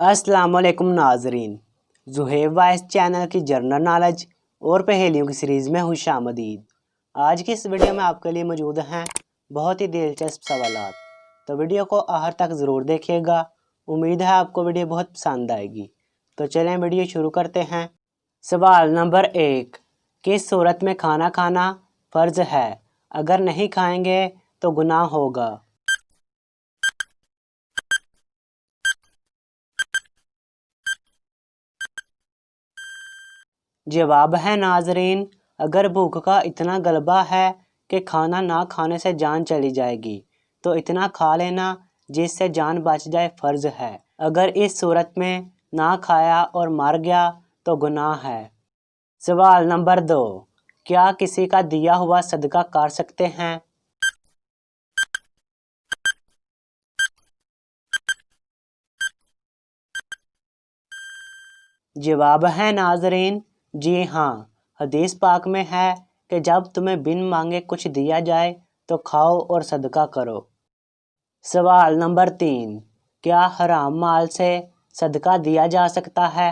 अस्सलाम वालेकुम नाजरीन, ज़ुहैब वाइस चैनल की जनरल नॉलेज और पहेलियों की सीरीज़ में खुशामदीद। आज की इस वीडियो में आपके लिए मौजूद हैं बहुत ही दिलचस्प सवालात, तो वीडियो को आखिर तक ज़रूर देखिएगा। उम्मीद है आपको वीडियो बहुत पसंद आएगी। तो चलें वीडियो शुरू करते हैं। सवाल नंबर 1, किस सूरत में खाना खाना फ़र्ज़ है? अगर नहीं खाएंगे तो गुनाह होगा। जवाब है नाजरीन, अगर भूख का इतना गलबा है कि खाना ना खाने से जान चली जाएगी तो इतना खा लेना जिससे जान बच जाए फ़र्ज़ है। अगर इस सूरत में ना खाया और मर गया तो गुनाह है। सवाल नंबर 2, क्या किसी का दिया हुआ सदका कर सकते हैं? जवाब है नाजरीन, जी हाँ। हदीस पाक में है कि जब तुम्हें बिन मांगे कुछ दिया जाए तो खाओ और सदका करो। सवाल नंबर 3, क्या हराम माल से सदका दिया जा सकता है?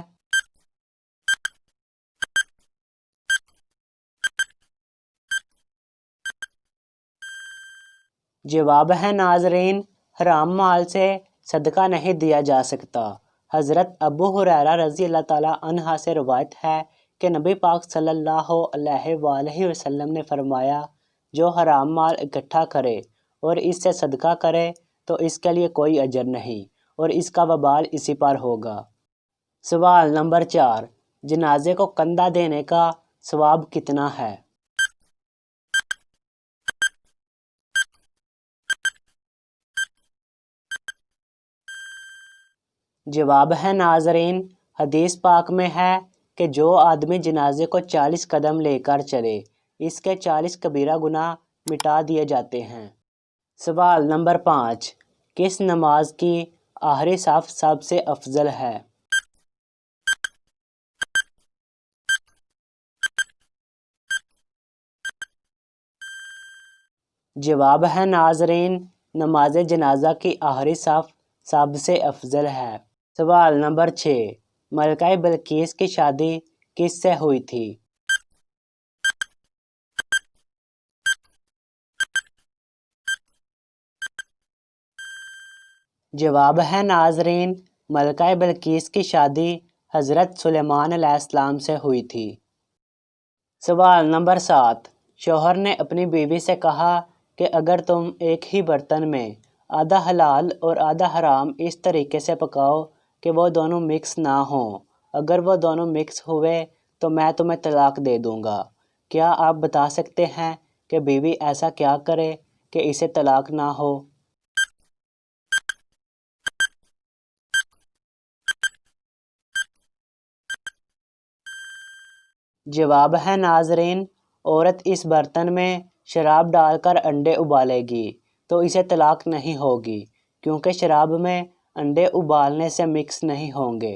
जवाब है नाजरीन, हराम माल से सदका नहीं दिया जा सकता। हज़रत अबू हुरैरा रज़ी अल्लाह ताला अन्हा से रवायत है कि नबी पाक सल्लल्लाहु अलैहि वसल्लम ने फरमाया, जो हराम माल इकट्ठा करे और इससे सदका करे तो इसके लिए कोई अजर नहीं और इसका वबाल इसी पर होगा। सवाल नंबर 4, जनाजे को कंधा देने का सवाब कितना है? जवाब है नाजरीन, हदीस पाक में है कि जो आदमी जनाजे को 40 कदम लेकर चले इसके 40 कबीरा गुनाह मिटा दिए जाते हैं। सवाल नंबर 5, किस नमाज की आखिरी सफ सबसे अफजल है? जवाब है नाजरीन, नमाज जनाजा की आखिरी सफ सबसे अफजल है। सवाल नंबर 6, मलका बिल्किस की शादी किससे हुई थी? जवाब है नाजरीन, मलका बिल्किस की शादी हज़रत सुलेमान अलैहिस्सलाम से हुई थी। सवाल नंबर 7, शौहर ने अपनी बीवी से कहा कि अगर तुम एक ही बर्तन में आधा हलाल और आधा हराम इस तरीके से पकाओ कि वो दोनों मिक्स ना हों, अगर वो दोनों मिक्स हुए तो मैं तुम्हें तलाक दे दूँगा। क्या आप बता सकते हैं कि बीवी ऐसा क्या करे कि इसे तलाक ना हो? जवाब है नाजरीन, औरत इस बर्तन में शराब डालकर अंडे उबालेगी तो इसे तलाक नहीं होगी क्योंकि शराब में अंडे उबालने से मिक्स नहीं होंगे।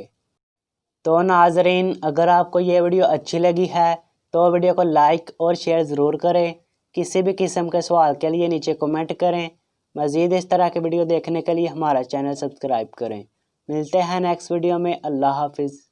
तो नाजरीन, अगर आपको ये वीडियो अच्छी लगी है तो वीडियो को लाइक और शेयर ज़रूर करें। किसी भी किस्म के सवाल के लिए नीचे कमेंट करें। मज़ीद इस तरह के वीडियो देखने के लिए हमारा चैनल सब्सक्राइब करें। मिलते हैं नेक्स्ट वीडियो में। अल्लाह हाफिज़।